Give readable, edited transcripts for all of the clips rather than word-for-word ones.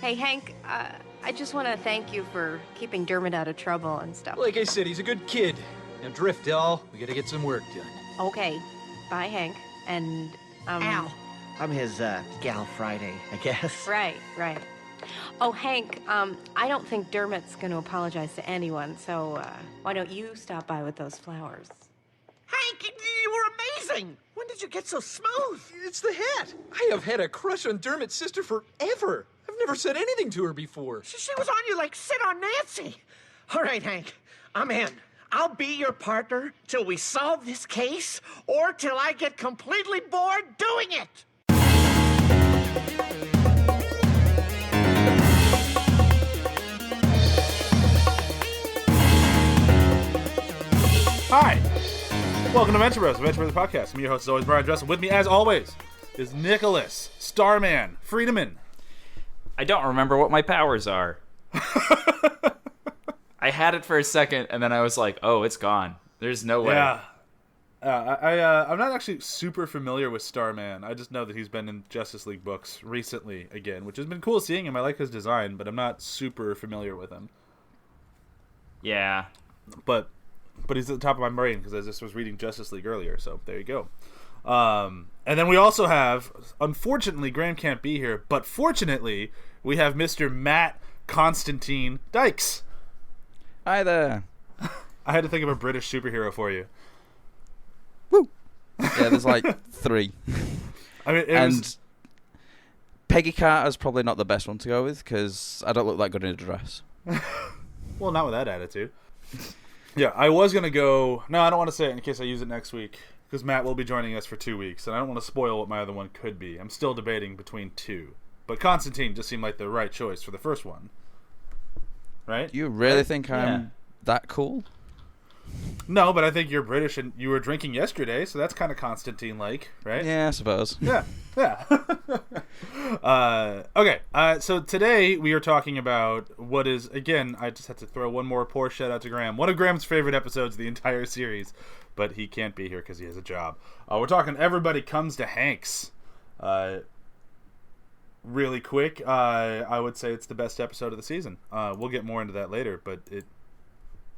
Hey, Hank, I just want to thank you for keeping Dermot out of trouble and stuff. Like I said, he's a good kid. Now drift, doll. We gotta get some work done. Okay. Bye, Hank. And, Al. I'm his, gal Friday, I guess. Right. Oh, Hank, I don't think Dermot's going to apologize to anyone, so, why don't you stop by with those flowers? Hank, you were amazing! When did you get so smooth? It's the hat. I have had a crush on Dermot's sister forever. I've never said anything to her before. She was on you like Sid on Nancy. All right, Hank, I'm in. I'll be your partner till we solve this case or till I get completely bored doing it. Hi, welcome to Venture Bros, the podcast. I'm your host, as always, Bryan Dressel. With me, as always, is Nicholas, Starman, Friedemann. I don't remember what my powers are. I had it for a second, and then I was like, oh, it's gone. There's no way. Yeah. I'm not actually super familiar with Starman. I just know that he's been in Justice League books recently again, which has been cool seeing him. I like his design, but I'm not super familiar with him. Yeah. But he's at the top of my brain because I just was reading Justice League earlier, so there you go. And then we also have, unfortunately, Graham can't be here, but fortunately, we have Mr. Matt Constantine Dykes. Hi there. I had to think of a British superhero for you. Woo! Yeah, there's like 3. I mean, and Peggy Carter's probably not the best one to go with because I don't look that good in a dress. Well, not with that attitude. Yeah, I was going to go... No, I don't want to say it in case I use it next week, because Matt will be joining us for 2 weeks, and I don't want to spoil what my other one could be. I'm still debating between 2. But Constantine just seemed like the right choice for the first one. Right? You really think I'm that cool? No, but I think you're British, and you were drinking yesterday, so that's kind of Constantine-like, right? Yeah, I suppose. Yeah. Okay, so today we are talking about what is, again, I just have to throw one more poor shout-out to Graham. One of Graham's favorite episodes of the entire series, but he can't be here because he has a job. We're talking Everybody Comes to Hanks. Really quick, I would say it's the best episode of the season. We'll get more into that later, but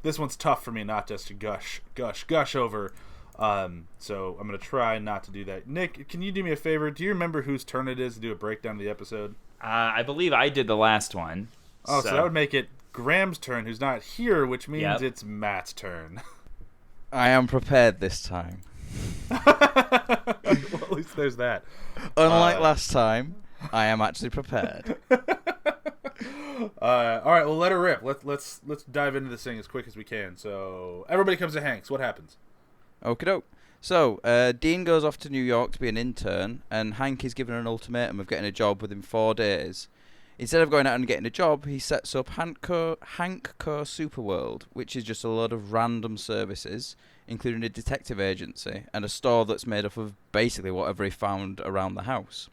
this one's tough for me not just to gush over. So I'm going to try not to do that. Nick, can you do me a favor? Do you remember whose turn it is to do a breakdown of the episode? I believe I did the last one. Oh, so that would make it Graham's turn, who's not here, which means it's Matt's turn. I am prepared this time. Well, at least there's that. Unlike last time, I am actually prepared. All right, well, let her rip. Let's dive into this thing as quick as we can. So, Everybody Comes to Hanks. What happens? Okie doke. So, Dean goes off to New York to be an intern, and Hank is given an ultimatum of getting a job within 4 days. Instead of going out and getting a job, he sets up Hankco Superworld, which is just a load of random services, including a detective agency and a store that's made up of basically whatever he found around the house.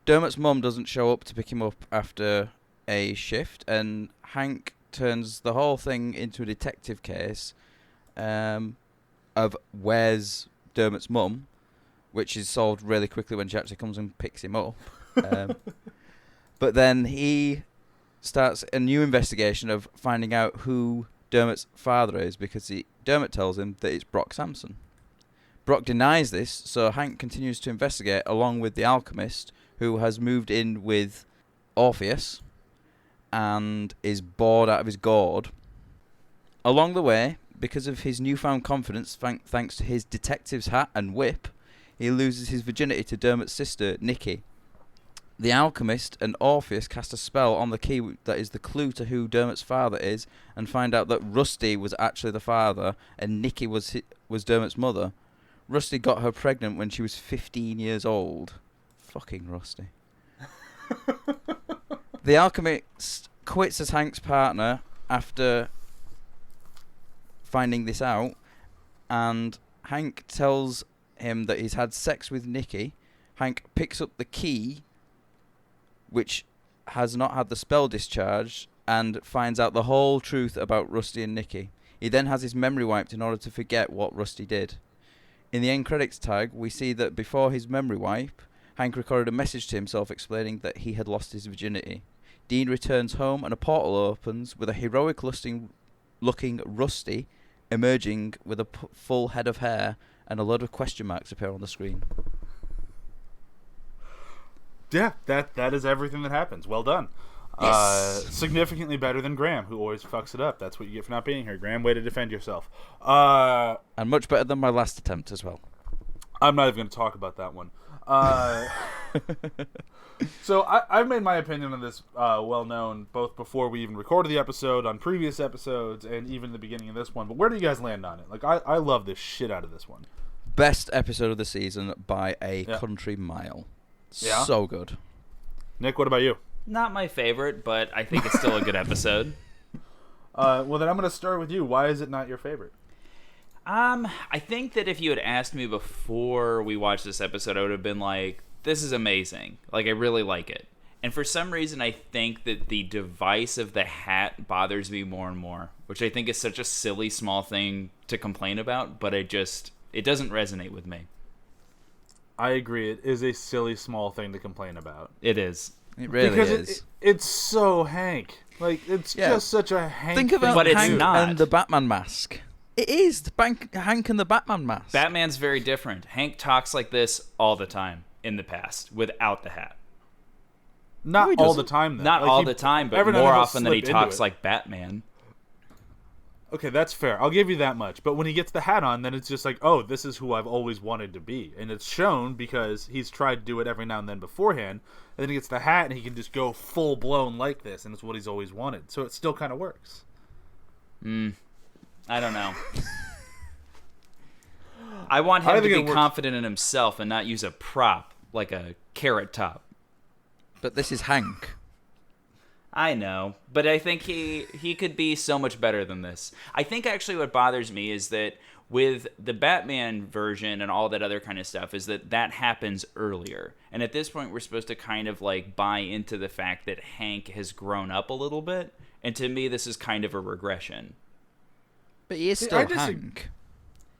Dermot's mum doesn't show up to pick him up after a shift, and Hank turns the whole thing into a detective case of where's Dermot's mum, which is solved really quickly when she actually comes and picks him up. But then he starts a new investigation of finding out who Dermot's father is, because Dermot tells him that it's Brok Samson. Brok denies this, so Hank continues to investigate along with the alchemist, who has moved in with Orpheus and is bored out of his gourd. Along the way, because of his newfound confidence, thanks to his detective's hat and whip, he loses his virginity to Dermot's sister, Nikki. The alchemist and Orpheus cast a spell on the key that is the clue to who Dermot's father is, and find out that Rusty was actually the father and Nikki was Dermot's mother. Rusty got her pregnant when she was 15 years old. Fucking Rusty. The alchemist quits as Hank's partner after finding this out, and Hank tells him that he's had sex with Nikki. Hank picks up the key, which has not had the spell discharged, and finds out the whole truth about Rusty and Nikki. He then has his memory wiped in order to forget what Rusty did. In the end credits tag, we see that before his memory wipe, Hank recorded a message to himself explaining that he had lost his virginity. Dean returns home and a portal opens with a heroic-looking Rusty emerging with a full head of hair, and a load of question marks appear on the screen. Yeah, that is everything that happens. Well done. Yes. Significantly better than Graham, who always fucks it up. That's what you get for not being here. Graham, way to defend yourself. And much better than my last attempt as well. I'm not even going to talk about that one. So I've made my opinion on this well known, both before we even recorded the episode, on previous episodes, and even the beginning of this one. But where do you guys land on it? Like, I love this shit out of this one. Best episode of the season by a country mile. Yeah. So good. Nick, what about you? Not my favorite, but I think it's still a good episode. Well, then I'm going to start with you. Why is it not your favorite? I think that if you had asked me before we watched this episode, I would have been like, this is amazing. Like, I really like it. And for some reason, I think that the device of the hat bothers me more and more, which I think is such a silly, small thing to complain about, but it doesn't resonate with me. I agree. It is a silly, small thing to complain about. It is. It really because is. It's so Hank. Like, it's just such a Hank Think about But it's Hank not. and the Batman mask. It is Hank and the Batman mask. Batman's very different. Hank talks like this all the time in the past without the hat. Not he all doesn't. the time, though. Not Like, all he- the time, but every now and more then he'll often than he slip into talks it. like Batman. Okay, that's fair. I'll give you that much. But when he gets the hat on, then it's just like, oh, this is who I've always wanted to be. And it's shown because he's tried to do it every now and then beforehand. And then he gets the hat and he can just go full-blown like this. And it's what he's always wanted. So it still kind of works. I don't know. I want him to think be it works. confident in himself and not use a prop like a carrot top. But this is Hank. I know, but I think he could be so much better than this. I think actually what bothers me is that with the Batman version and all that other kind of stuff is that happens earlier. And at this point, we're supposed to kind of like buy into the fact that Hank has grown up a little bit. And to me, this is kind of a regression. But he is See, still I disagree. Hank.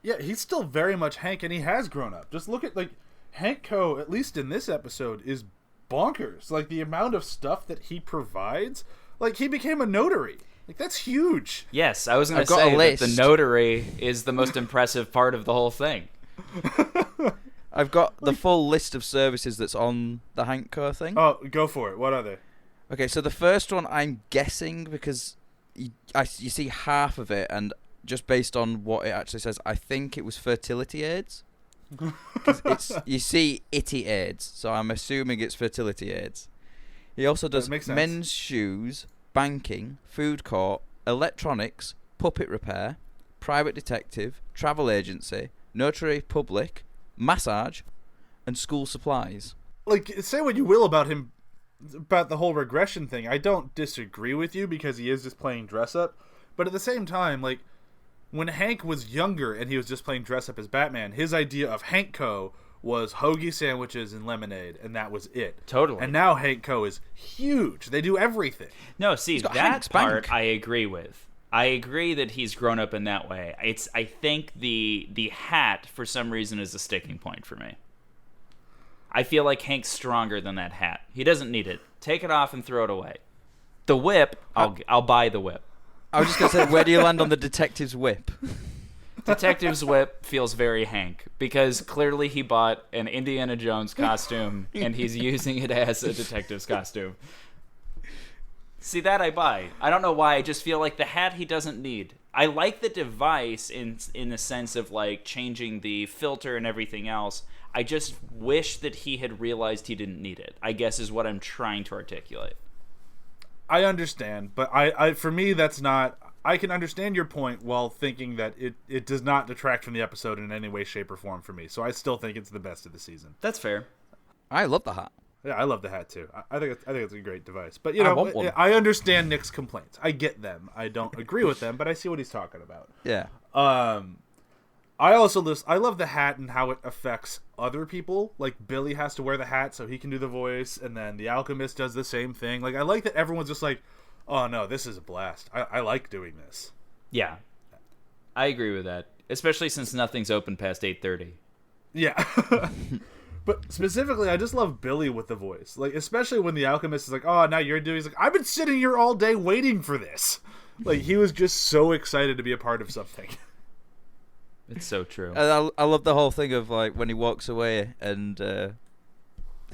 Yeah, he's still very much Hank, and he has grown up. Just look at, like, Hank Co., at least in this episode, is bonkers. Like, the amount of stuff that he provides. Like, he became a notary. Like, that's huge. Yes, I was going I've to got a say that the list. notary is the most impressive part of the whole thing. I've got the full list of services that's on the Hank Co. thing. Oh, go for it. What are they? Okay, so the first one I'm guessing because you see half of it, and just based on what it actually says, I think it was fertility aids. 'Cause you see itty aids, so I'm assuming it's fertility aids. He also does makes sense. men's shoes, banking, food court, electronics, puppet repair, private detective, travel agency, notary public, massage, and school supplies. Like, say what you will about him, about the whole regression thing. I don't disagree with you because he is just playing dress up. But at the same time, like, when Hank was younger and he was just playing dress up as Batman, his idea of Hank Co. was hoagie sandwiches and lemonade, and that was it. Totally. And now Hank Co. is huge. They do everything. No, see, got that Hank's part bank. I agree with. I agree that he's grown up in that way. I think the hat, for some reason, is a sticking point for me. I feel like Hank's stronger than that hat. He doesn't need it. Take it off and throw it away. The whip, I'll buy the whip. I was just going to say, where do you land on the detective's whip? Detective's whip feels very Hank because clearly he bought an Indiana Jones costume and he's using it as a detective's costume. See, that I buy. I don't know why. I just feel like the hat he doesn't need. I like the device in the sense of like changing the filter and everything else. I just wish that he had realized he didn't need it, I guess is what I'm trying to articulate. I understand, but I for me, that's not... I can understand your point while thinking that it does not detract from the episode in any way, shape, or form for me. So I still think it's the best of the season. That's fair. I love the hat. Yeah, I love the hat too. I think it's a great device. But I want one. I understand Nick's complaints. I get them. I don't agree with them, but I see what he's talking about. Yeah. I love the hat and how it affects other people. Like Billy has to wear the hat so he can do the voice, and then the Alchemist does the same thing. Like I like that everyone's just like, oh no, this is a blast. I like doing this. Yeah. I agree with that. Especially since nothing's open past 8:30. Yeah. But specifically, I just love Billy with the voice. Like, especially when the alchemist is like, oh, now you're doing. He's like, I've been sitting here all day waiting for this. Like, he was just so excited to be a part of something. It's so true. And I love the whole thing of, like, when he walks away and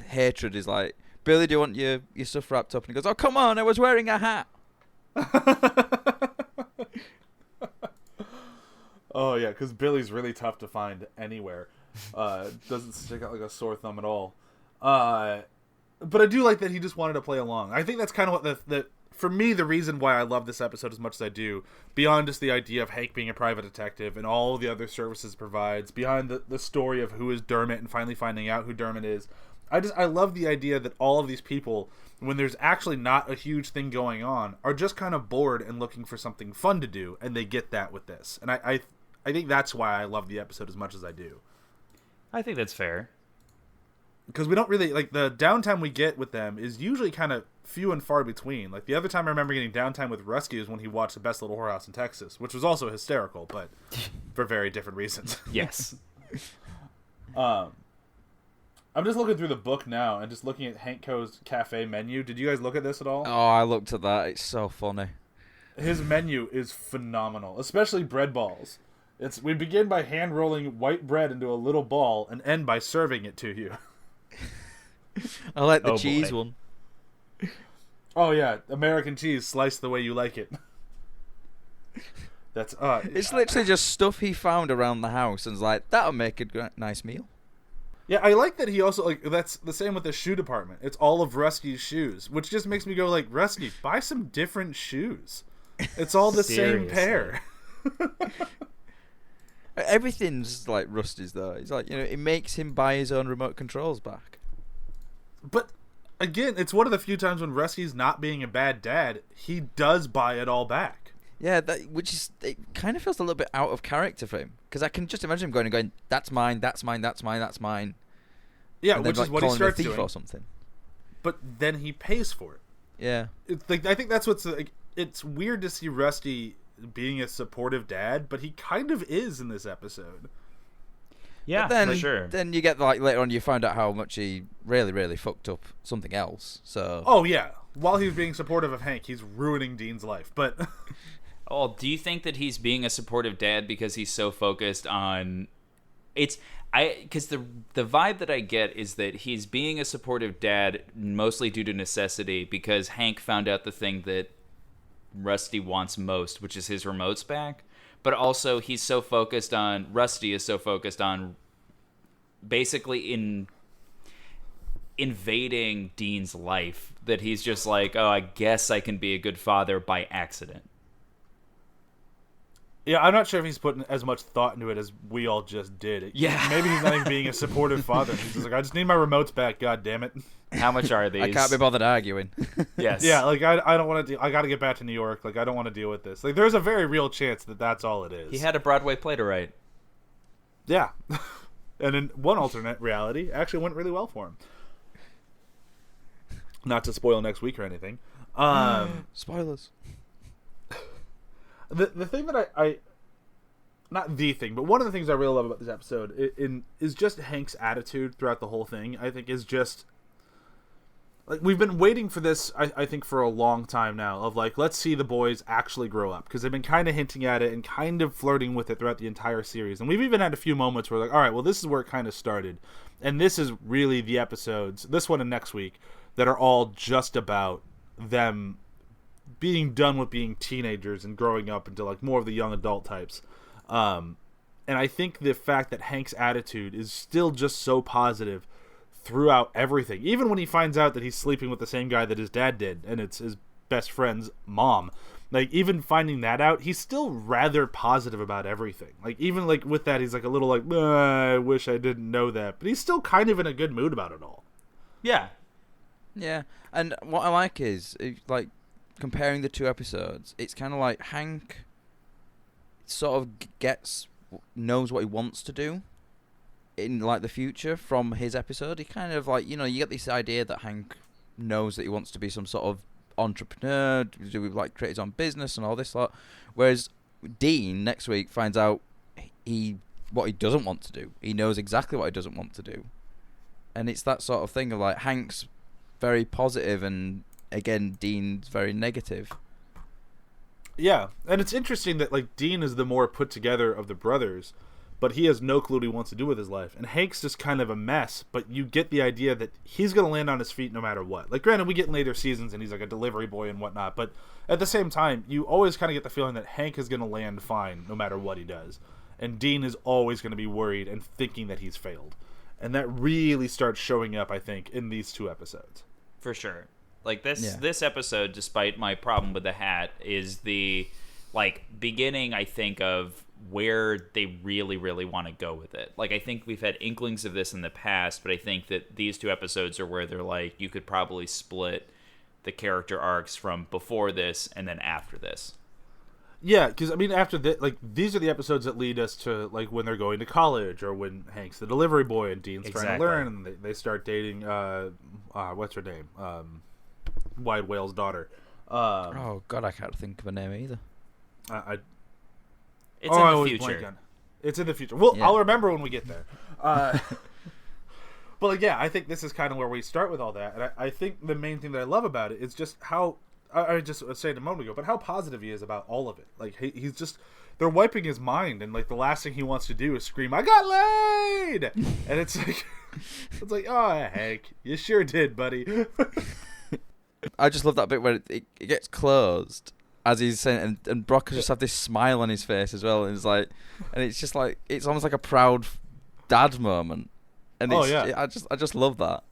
Hatred is like, Billy, do you want your stuff wrapped up? And he goes, oh, come on, I was wearing a hat. Oh, yeah, because Billy's really tough to find anywhere. Doesn't stick out like a sore thumb at all. But I do like that he just wanted to play along. I think that's kind of what for me, the reason why I love this episode as much as I do, beyond just the idea of Hank being a private detective and all the other services it provides, beyond the story of who is Dermot and finally finding out who Dermot is, I love the idea that all of these people, when there's actually not a huge thing going on, are just kind of bored and looking for something fun to do, and they get that with this. And I think that's why I love the episode as much as I do. I think that's fair. Because we don't really, like, the downtime we get with them is usually kind of few and far between. Like, the other time I remember getting downtime with Rusky is when he watched The Best Little Whorehouse in Texas, which was also hysterical, but for very different reasons. Yes. I'm just looking through the book now and just looking at Hank Co's cafe menu. Did you guys look at this at all? Oh, I looked at that. It's so funny. His menu is phenomenal, especially bread balls. We begin by hand rolling white bread into a little ball and end by serving it to you. I like the Oh, cheese boy. one. Oh yeah, American cheese sliced the way you like it. That's It's literally just stuff he found around the house and was like, that'll make a nice meal. Yeah, I like that he also, like, that's the same with the shoe department. It's all of Rusky's shoes, which just makes me go like, Rusky, buy some different shoes. It's all the same Seriously. pair. Everything's like Rusty's though. It's like, it makes him buy his own remote controls back. But again, it's one of the few times when Rusky's not being a bad dad, he does buy it all back. Yeah, it kind of feels a little bit out of character for him. Because I can just imagine him going, that's mine, that's mine, that's mine, that's mine. Yeah, And then, which is like, what he calling him a starts thief doing. or something. But then he pays for it. Yeah. It's like, I think that's what's like. It's weird to see Rusty being a supportive dad, but he kind of is in this episode. Yeah, But then, for sure. Then you get, like, later on you find out how much he really, really fucked up something else. So. Oh yeah, while he's being supportive of Hank, he's ruining Dean's life. But Oh, do you think that he's being a supportive dad because he's so focused on because the vibe that I get is that he's being a supportive dad mostly due to necessity because Hank found out the thing that Rusty wants most, which is his remotes back. But also Rusty is so focused on basically invading Dean's life that he's just like, oh, I guess I can be a good father by accident. yeah, I'm not sure if he's putting as much thought into it as we all just did. Yeah. Maybe he's not even being a supportive father. He's just like, I just need my remotes back. God damn it. How much are these? I can't be bothered arguing. Yes. Yeah, like I don't want to. I got to get back to New York. Like I don't want to deal with this. Like there's a very real chance that that's all it is. He had a Broadway play to write. Yeah. And in one alternate reality, actually went really well for him. Not to spoil next week or anything. Spoilers. The thing that I not the thing, but one of the things I really love about this episode is just Hank's attitude throughout the whole thing. I think is just like we've been waiting for this. I think for a long time now. Of like, let's see the boys actually grow up because they've been kind of hinting at it and kind of flirting with it throughout the entire series. And we've even had a few moments where like, all right, well, this is where it kind of started, and this is really the episodes, this one and next week, that are all just about them being done with being teenagers and growing up into like more of the young adult types. And I think the fact that Hank's attitude is still just so positive throughout everything, even when he finds out that he's sleeping with the same guy that his dad did and it's his best friend's mom, like even finding that out, he's still rather positive about everything. Like even like with that, he's like a little like, I wish I didn't know that, but he's still kind of in a good mood about it all. Yeah. Yeah, and what I like is, like, comparing the two episodes, it's kind of like Hank sort of knows what he wants to do in, like, the future from his episode. He kind of, like, you get this idea that Hank knows that he wants to be some sort of entrepreneur, do like create his own business and all this lot. Whereas Dean next week finds out what he doesn't want to do. He knows exactly what he doesn't want to do. And it's that sort of thing of like Hank's very positive and again Dean's very negative. Yeah, and it's interesting that like Dean is the more put together of the brothers, but he has no clue what he wants to do with his life. And Hank's just kind of a mess, but you get the idea that he's going to land on his feet no matter what. Like, granted, we get in later seasons and he's like a delivery boy and whatnot, but at the same time, you always kind of get the feeling that Hank is going to land fine no matter what he does. And Dean is always going to be worried and thinking that he's failed. And that really starts showing up, I think, in these 2 episodes. For sure. Like, this episode, despite my problem with the hat, is the, like, beginning, I think, of where they really, really want to go with it. Like, I think we've had inklings of this in the past, but I think that these 2 episodes are where they're like, you could probably split the character arcs from before this and then after this. Yeah, because, I mean, after that, like, these are the episodes that lead us to, like, when they're going to college or when Hank's the delivery boy and Dean's trying to learn and they start dating, what's her name? Wide Whale's daughter. Oh, God, I can't think of a name either. It's in the future. It's in the future. Well, Yeah. I'll remember when we get there. But, like, yeah, I think this is kind of where we start with all that. And I think the main thing that I love about it is just how... I just was saying a moment ago, but how positive he is about all of it. Like, he's just, they're wiping his mind, and like the last thing he wants to do is scream, "I got laid!" And it's like, oh, Hank, you sure did, buddy. I just love that bit where it gets closed as he's saying, and Brok just have this smile on his face as well, and it's like, and it's just like, it's almost like a proud dad moment, and I just love that.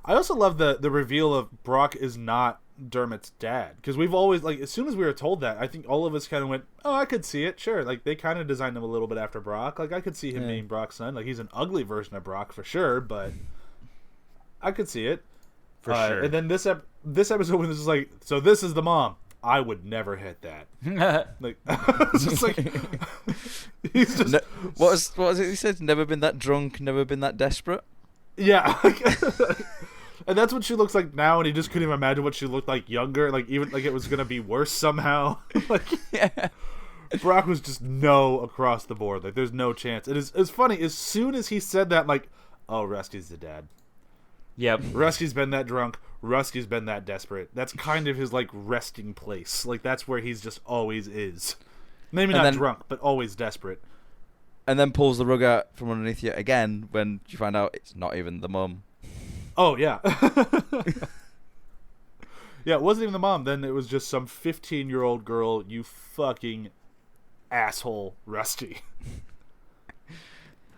I also love the reveal of Brok is not Dermot's dad, because we've always, like, as soon as we were told that, I think all of us kind of went, oh, I could see it, sure. Like, they kind of designed him a little bit after Brok. Like, I could see him being Brok's son. Like, he's an ugly version of Brok for sure, but I could see it For sure. And then this episode when this is like, so this is the mom. I would never hit that. Like, it's just like he's just what was it he said? Never been that drunk, never been that desperate. Yeah. And that's what she looks like now, and he just couldn't even imagine what she looked like younger. Like, even like it was gonna be worse somehow. Like, Yeah. Brok was just no across the board. Like, there's no chance. It's funny. As soon as he said that, like, oh, Rusty's the dad. Yep. Rusty's been that drunk. Rusty's been that desperate. That's kind of his, like, resting place. Like, that's where he's just always is. Maybe not drunk, but always desperate. And then pulls the rug out from underneath you again when you find out it's not even the mum. Oh, yeah. Yeah, it wasn't even the mom. Then it was just some 15-year-old girl, you fucking asshole, Rusty.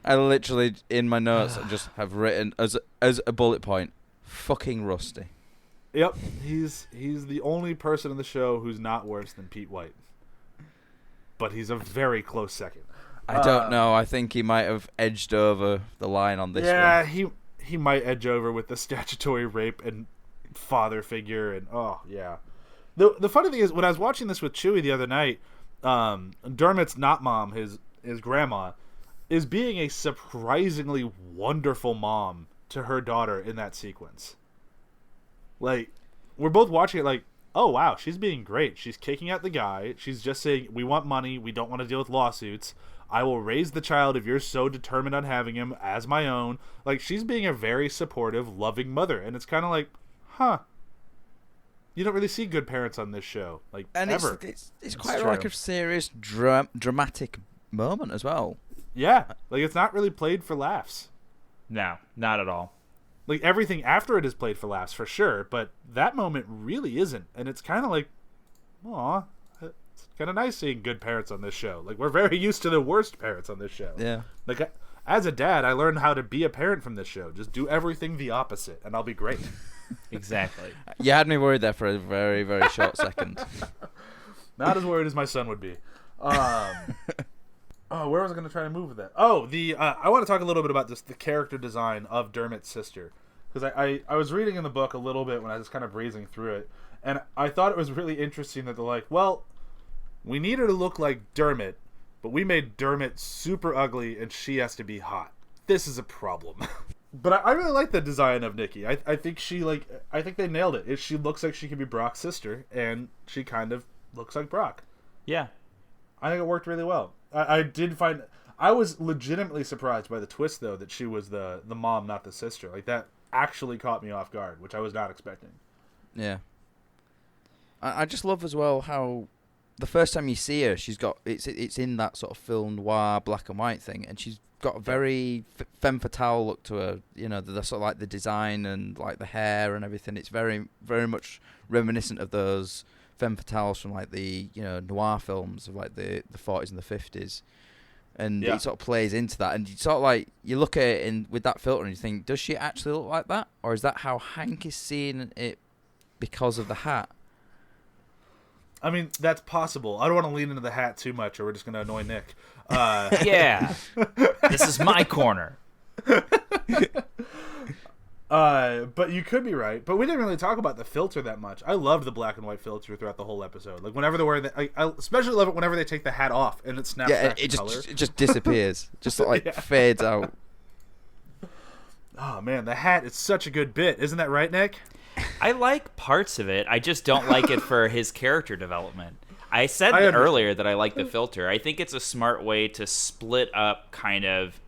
I literally, in my notes, I just have written as a bullet point, fucking Rusty. Yep, he's the only person in the show who's not worse than Pete White. But he's a very close second. I don't know. I think he might have edged over the line on this one. Yeah, he might edge over with the statutory rape and father figure, and oh yeah. The funny thing is, when I was watching this with Chewie the other night, Dermot's not mom, his grandma, is being a surprisingly wonderful mom to her daughter in that sequence. Like, we're both watching it like, oh wow, she's being great. She's kicking out the guy. She's just saying, we want money. We don't want to deal with lawsuits. I will raise the child if you're so determined on having him as my own. Like, she's being a very supportive, loving mother. And it's kind of like, huh. You don't really see good parents on this show. Like, And ever. it's quite true. like a serious, dramatic moment as well. Yeah. Like, it's not really played for laughs. No, not at all. Like, everything after it is played for laughs, for sure. But that moment really isn't. And it's kind of like, aw, it's kind of nice seeing good parents on this show. Like, we're very used to the worst parents on this show. Yeah. Like, as a dad, I learned how to be a parent from this show. Just do everything the opposite, and I'll be great. Exactly. You had me worried there for a very, very short second. Not as worried as my son would be. Oh, where was I going to try to move with that? Oh, I want to talk a little bit about the character design of Dermot's sister. Because I was reading in the book a little bit when I was kind of breezing through it. And I thought it was really interesting that they're like, well, we need her to look like Dermot, but we made Dermot super ugly and she has to be hot. This is a problem. But I really like the design of Nikki. I think I think they nailed it. She looks like she could be Brok's sister, and she kind of looks like Brok. Yeah. I think it worked really well. I did find... I was legitimately surprised by the twist, though, that she was the mom, not the sister. Like, that actually caught me off guard, which I was not expecting. Yeah. I just love as well how the first time you see her, she's got it's in that sort of film noir black and white thing, and she's got a very femme fatale look to her. You know, the sort of like the design and like the hair and everything. It's very, very much reminiscent of those femme fatales from like the noir films of like the 40s and the 50s. And it sort of plays into that, and you sort of like you look at it with that filter, and you think, does she actually look like that, or is that how Hank is seeing it because of the hat? I mean, that's possible. I don't want to lean into the hat too much, or we're just going to annoy Nick. Yeah, this is my corner. But you could be right. But we didn't really talk about the filter that much. I loved the black and white filter throughout the whole episode. Like whenever they're wearing, I especially love it whenever they take the hat off and it snaps back to color. It just disappears, just like fades out. Oh man, the hat is such a good bit, isn't that right, Nick? I like parts of it. I just don't like it for his character development. I said earlier that I like the filter. I think it's a smart way to split up kind of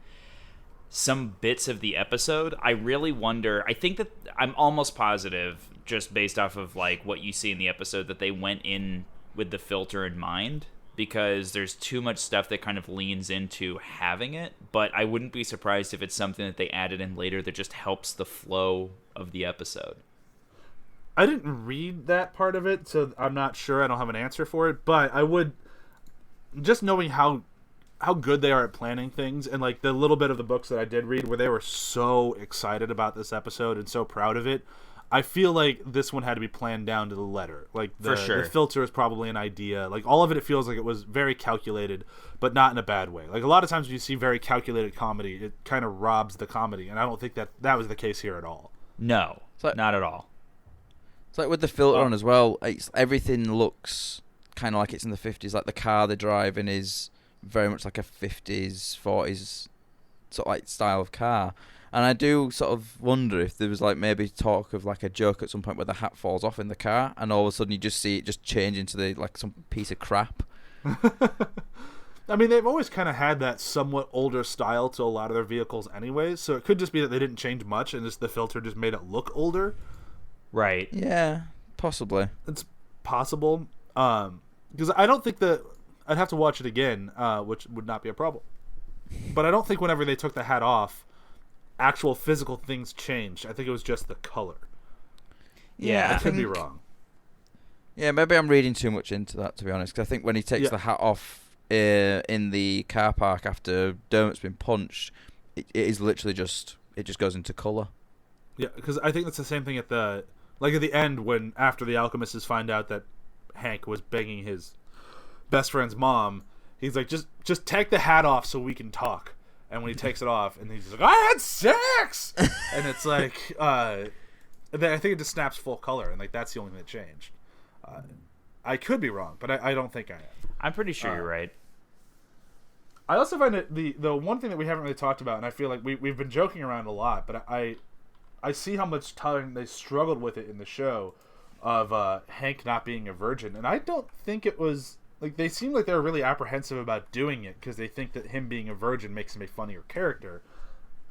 some bits of the episode. I really wonder, I think that I'm almost positive, just based off of like what you see in the episode, that they went in with the filter in mind, because there's too much stuff that kind of leans into having it. But I wouldn't be surprised if it's something that they added in later that just helps the flow of the episode. I didn't read that part of it, so I'm not sure. I don't have an answer for it, but I would, just knowing how good they are at planning things, and like the little bit of the books that I did read where they were so excited about this episode and so proud of it, I feel like this one had to be planned down to the letter. Like For sure. The filter is probably an idea. Like all of it feels like it was very calculated, but not in a bad way. Like a lot of times when you see very calculated comedy, it kind of robs the comedy, and I don't think that was the case here at all. No, not at all. It's like with the filter on as well, everything looks kind of like it's in the 50s. Like the car they're driving is very much like a 50s, 40s sort of like style of car. And I do sort of wonder if there was like maybe talk of like a joke at some point where the hat falls off in the car, and all of a sudden you just see it just change into like some piece of crap. I mean, they've always kind of had that somewhat older style to a lot of their vehicles anyways, so it could just be that they didn't change much and just the filter just made it look older. Right. Yeah, possibly. It's possible. Because I don't think that I'd have to watch it again, which would not be a problem. But I don't think whenever they took the hat off, actual physical things changed. I think it was just the color. Yeah. I could be wrong. Yeah, maybe I'm reading too much into that, to be honest. Because I think when he takes the hat off in the car park after Dermot's been punched, it is literally just goes into colour. Yeah, because I think that's the same thing at the end when after the alchemists find out that Hank was banging his best friend's mom, he's like, just take the hat off so we can talk. And when he takes it off, and he's like, I had sex, and it's like, then I think it just snaps full color, and like that's the only thing that changed. I could be wrong, but I don't think I am. I'm pretty sure you're right. I also find that the one thing that we haven't really talked about, and I feel like we've been joking around a lot, but I see how much time they struggled with it in the show of Hank not being a virgin, and I don't think it was like they seem like they were really apprehensive about doing it because they think that him being a virgin makes him a funnier character.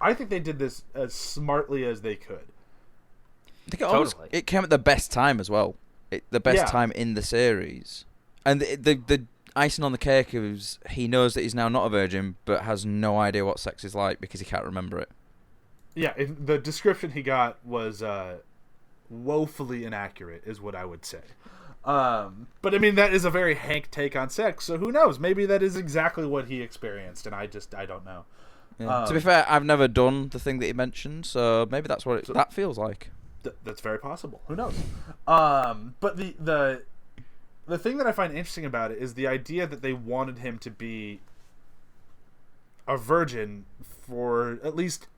I think they did this as smartly as they could. I think it came at the best time as well. The best time in the series, and the icing on the cake is he knows that he's now not a virgin, but has no idea what sex is like because he can't remember it. Yeah, the description he got was woefully inaccurate, is what I would say. But I mean, that is a very Hank take on sex, so who knows? Maybe that is exactly what he experienced, and I don't know. Yeah. To be fair, I've never done the thing that he mentioned, so maybe that's what that feels like. That's very possible. Who knows? But the thing that I find interesting about it is the idea that they wanted him to be a virgin for at least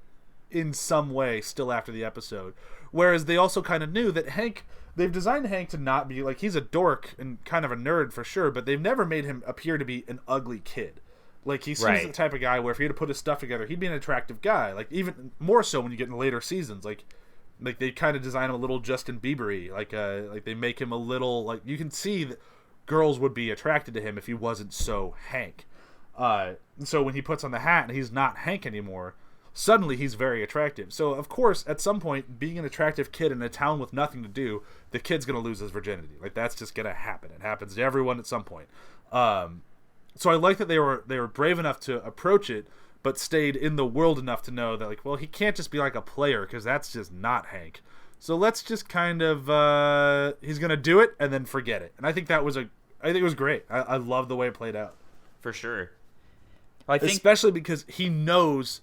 in some way still after the episode, whereas they also kind of knew that they've designed Hank to not be like, he's a dork and kind of a nerd for sure, but they've never made him appear to be an ugly kid. Like he seems the type of guy where if he had to put his stuff together, he'd be an attractive guy. Like even more so when you get in later seasons, like they kind of design him a little Justin Bieber-y, like they make him a little, like you can see that girls would be attracted to him if he wasn't so Hank. So when he puts on the hat and he's not Hank anymore, suddenly he's very attractive. So, of course, at some point, being an attractive kid in a town with nothing to do, the kid's going to lose his virginity. Like, that's just going to happen. It happens to everyone at some point. So I like that they were brave enough to approach it, but stayed in the world enough to know that, like, well, he can't just be like a player, because that's just not Hank. So let's just kind of, he's going to do it and then forget it. And I think it was great. I love the way it played out. For sure. Especially because he knows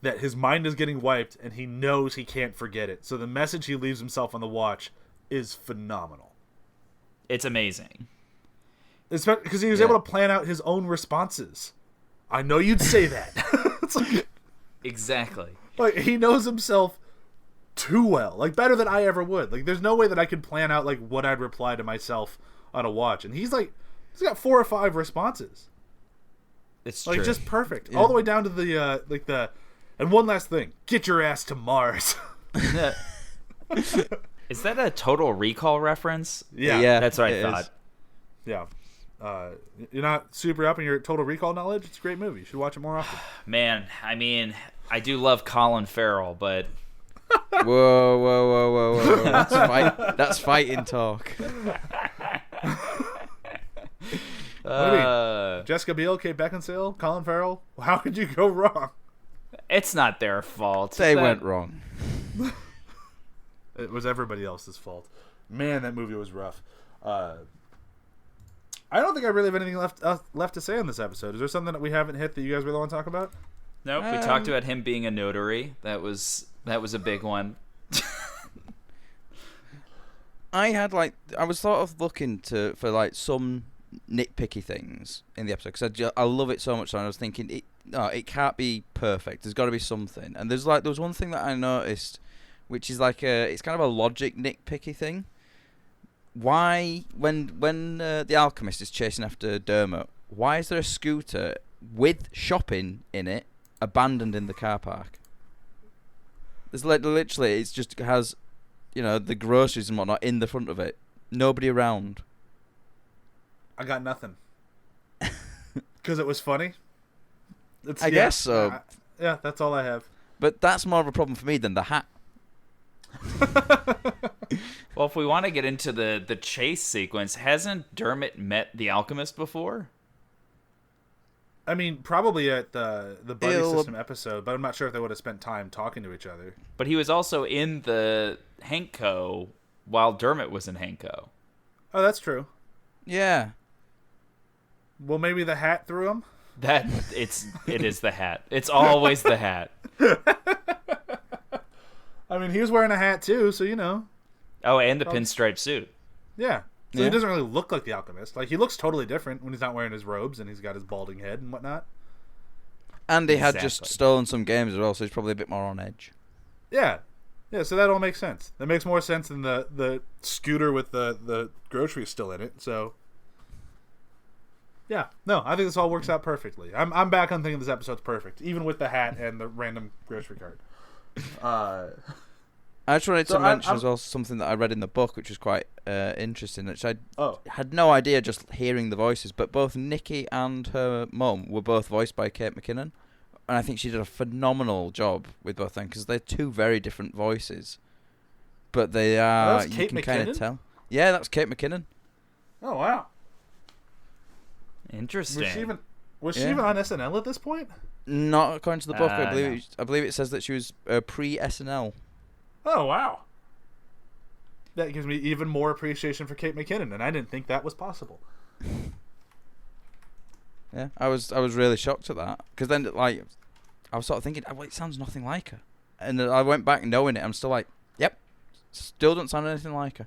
that his mind is getting wiped and he knows he can't forget it. So the message he leaves himself on the watch is phenomenal. It's amazing. Because he was able to plan out his own responses. I know you'd say that. It's like, exactly. Like, he knows himself too well. Like, better than I ever would. Like, there's no way that I could plan out, like, what I'd reply to myself on a watch. And he's got 4 or 5 responses. It's like, true. just perfect. Yeah. All the way down to the, and one last thing. Get your ass to Mars. Is that a Total Recall reference? Yeah. That's what I thought. Is. Yeah. You're not super up in your Total Recall knowledge? It's a great movie. You should watch it more often. Man, I mean, I do love Colin Farrell, but... Whoa. That's fighting talk. What do you mean? Jessica Biel, Kate Beckinsale, Colin Farrell? How could you go wrong? It's not their fault. They went wrong. It was everybody else's fault. Man, that movie was rough. I don't think I really have anything left to say on this episode. Is there something that we haven't hit that you guys really want to talk about? Nope. We talked about him being a notary. That was a big one. I was sort of looking for some nitpicky things in the episode because I love it so much. And I was thinking it can't be perfect. There's got to be something. And there was one thing that I noticed, which is it's kind of a logic nitpicky thing. Why, when the alchemist is chasing after Dermot, why is there a scooter with shopping in it abandoned in the car park? There's literally, it just has, the groceries and whatnot in the front of it. Nobody around. I got nothing. Because it was funny. I guess so. Yeah, that's all I have. But that's more of a problem for me than the hat. Well, if we want to get into the chase sequence, hasn't Dermot met the alchemist before? I mean, probably at the Buddy System episode, but I'm not sure if they would have spent time talking to each other. But he was also in the Hanko while Dermot was in Hanko. Oh, that's true. Yeah. Well, maybe the hat threw him? It is the hat. It's always the hat. I mean, he was wearing a hat too, so Oh, and the pinstripe suit. Yeah. So he doesn't really look like the alchemist. Like, he looks totally different when he's not wearing his robes and he's got his balding head and whatnot. And he had just stolen some games as well, so he's probably a bit more on edge. Yeah. Yeah, so that all makes sense. That makes more sense than the scooter with the groceries still in it, so... Yeah. No, I think this all works out perfectly. I'm back on thinking this episode's perfect, even with the hat and the random grocery cart. I just wanted to mention as well something that I read in the book, which was quite interesting, which I had no idea just hearing the voices, but both Nikki and her mum were both voiced by Kate McKinnon, and I think she did a phenomenal job with both them, because they're two very different voices, but they are, you can kind of tell. Yeah, that's Kate McKinnon. Oh, wow. Interesting. Was she even on SNL at this point? Not according to the book. I believe No. I believe it says that she was pre-SNL. Oh, wow. That gives me even more appreciation for Kate McKinnon, and I didn't think that was possible. Yeah, I was really shocked at that, because then I was sort of thinking, well, it sounds nothing like her, and then I went back knowing it. I'm still like, yep, still don't sound anything like her.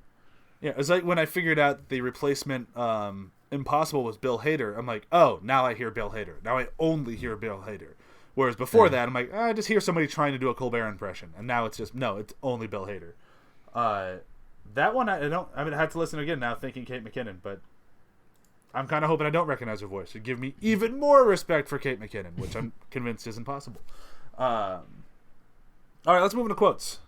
Yeah, it was like when I figured out the replacement Impossible was Bill Hader. I'm like, oh, now I hear Bill Hader. Now I only hear Bill Hader. Whereas before that, I'm like, I just hear somebody trying to do a Colbert impression, and now it's just it's only Bill Hader. That one I had to listen again now, thinking Kate McKinnon, but I'm kind of hoping I don't recognize her voice. It'd give me even more respect for Kate McKinnon, which I'm convinced isn't possible. All right, let's move into quotes.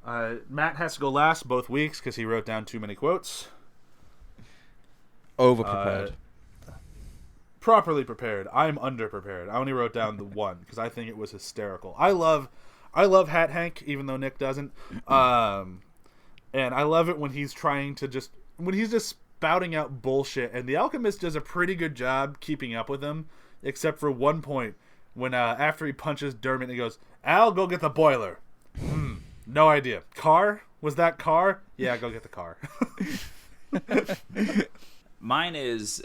Matt has to go last both weeks because he wrote down too many quotes. Overprepared. properly prepared. I'm underprepared. I only wrote down the one because I think it was hysterical. I love Hat Hank, even though Nick doesn't. And I love it when he's just spouting out bullshit, and the Alchemist does a pretty good job keeping up with him, except for one point when after he punches Dermot, he goes, "Al, go get the boiler." No idea. Car? Was that car? Yeah, go get the car. Mine is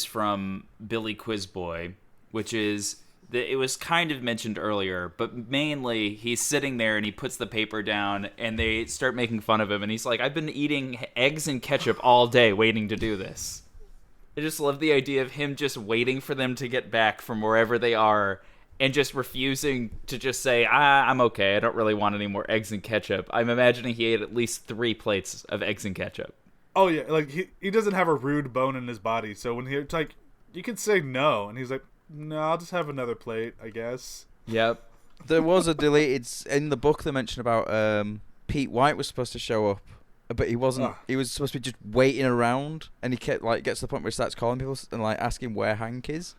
from Billy Quizboy, which is it was kind of mentioned earlier, but mainly he's sitting there and he puts the paper down and they start making fun of him, and he's like, "I've been eating eggs and ketchup all day waiting to do this." I just love the idea of him just waiting for them to get back from wherever they are and just refusing to just say, "I'm okay, I don't really want any more eggs and ketchup." I'm imagining he ate at least 3 plates of eggs and ketchup. Oh yeah, like he doesn't have a rude bone in his body, so when it's like, you could say no, and he's like, "No, I'll just have another plate, I guess." Yep. There was a deleted in the book they mentioned about Pete White was supposed to show up, but he wasn't. He was supposed to be just waiting around, and he kept gets to the point where he starts calling people and asking where Hank is.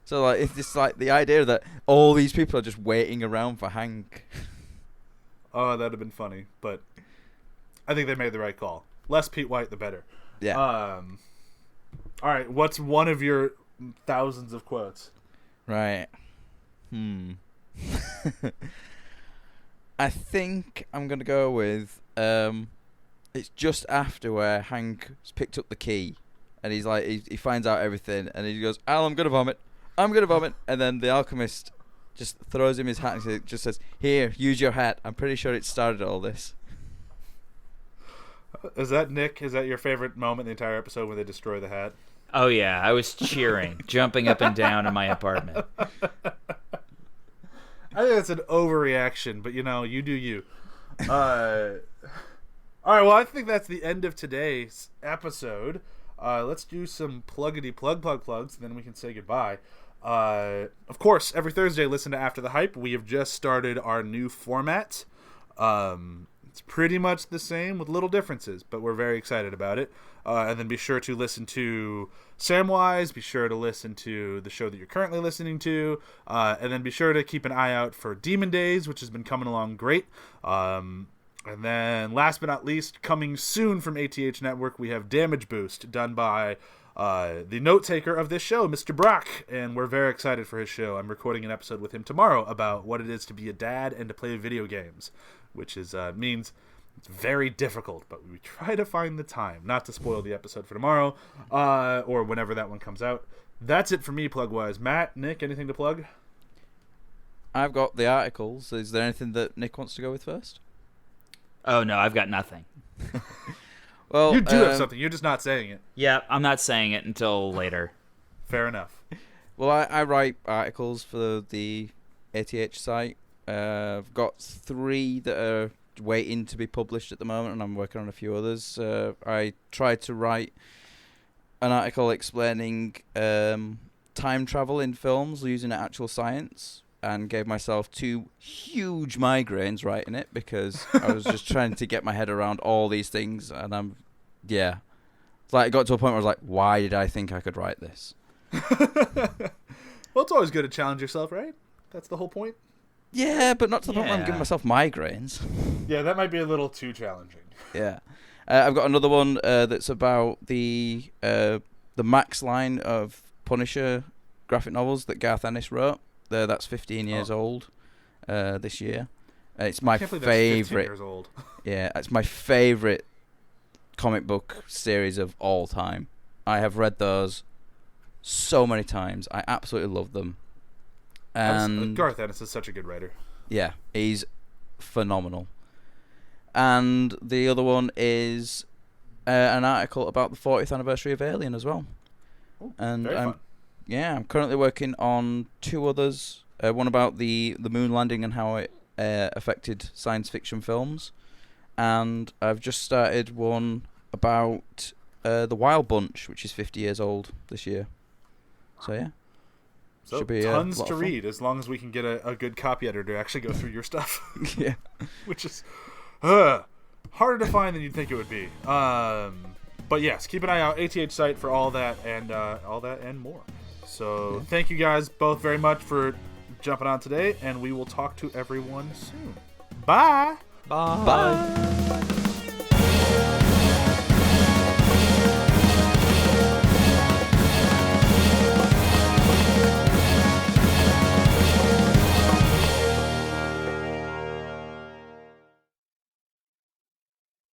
So it's just the idea that all these people are just waiting around for Hank. Oh, that'd have been funny, but I think they made the right call. Less Pete White, the better. Yeah. All right, what's one of your thousands of quotes? Right. I think I'm gonna go with it's just after where Hank's picked up the key, and he's like he finds out everything, and he goes, "Al, I'm gonna vomit," and then the Alchemist just throws him his hat and just says, "Here, use your hat. I'm pretty sure it started all this." Is that Nick? Is that your favorite moment in the entire episode when they destroy the hat? Oh yeah, I was cheering, jumping up and down in my apartment. I think that's an overreaction, but you do you. All right, well, I think that's the end of today's episode. Let's do some plugs, and then we can say goodbye. Of course, every Thursday, listen to After the Hype. We have just started our new format. It's pretty much the same with little differences, but we're very excited about it. And then be sure to listen to Samwise. Be sure to listen to the show that you're currently listening to. And then be sure to keep an eye out for Demon Days, which has been coming along great. And then last but not least, coming soon from ATH Network, we have Damage Boost, done by the note taker of this show, Mr. Brok, and we're very excited for his show. I'm recording an episode with him tomorrow about what it is to be a dad and to play video games, which is means it's very difficult, but we try to find the time not to spoil the episode for tomorrow or whenever that one comes out. That's it for me, plug-wise. Matt, Nick, anything to plug? I've got the articles. Is there anything that Nick wants to go with first? Oh no, I've got nothing. Well, You do have something. You're just not saying it. Yeah, I'm not saying it until later. Fair enough. Well, I write articles for the ATH site. I've got 3 that are waiting to be published at the moment, and I'm working on a few others. I tried to write an article explaining time travel in films using actual science, and gave myself 2 huge migraines writing it because I was just trying to get my head around all these things, and it got to a point where I was like, why did I think I could write this? Well, it's always good to challenge yourself, right? That's the whole point. Yeah, but not to the point where I'm Yeah. giving myself migraines. Yeah, that might be a little too challenging. Yeah. I've got another one that's about the Max line of Punisher graphic novels that Garth Ennis wrote. That's 15 years old this year. It's my I can't believe that's 15 favorite. years old. Yeah, it's my favorite comic book series of all time. I have read those so many times. I absolutely love them. And Garth Ennis is such a good writer. yeah, he's phenomenal. And the other one is an article about the 40th anniversary of Alien as well. Ooh, And very fun. I'm currently working on 2 others. One about the moon landing and how it affected science fiction films. And I've just started one about the Wild Bunch, which is 50 years old this year. So yeah. So Should be, tons lot to of fun. read, as long as we can get a good copy editor to actually go through your stuff. Yeah. Which is harder to find than you'd think it would be. But yes, keep an eye out, ATH site, for all that and more. So thank you guys both very much for jumping on today, and we will talk to everyone soon. Bye. Bye.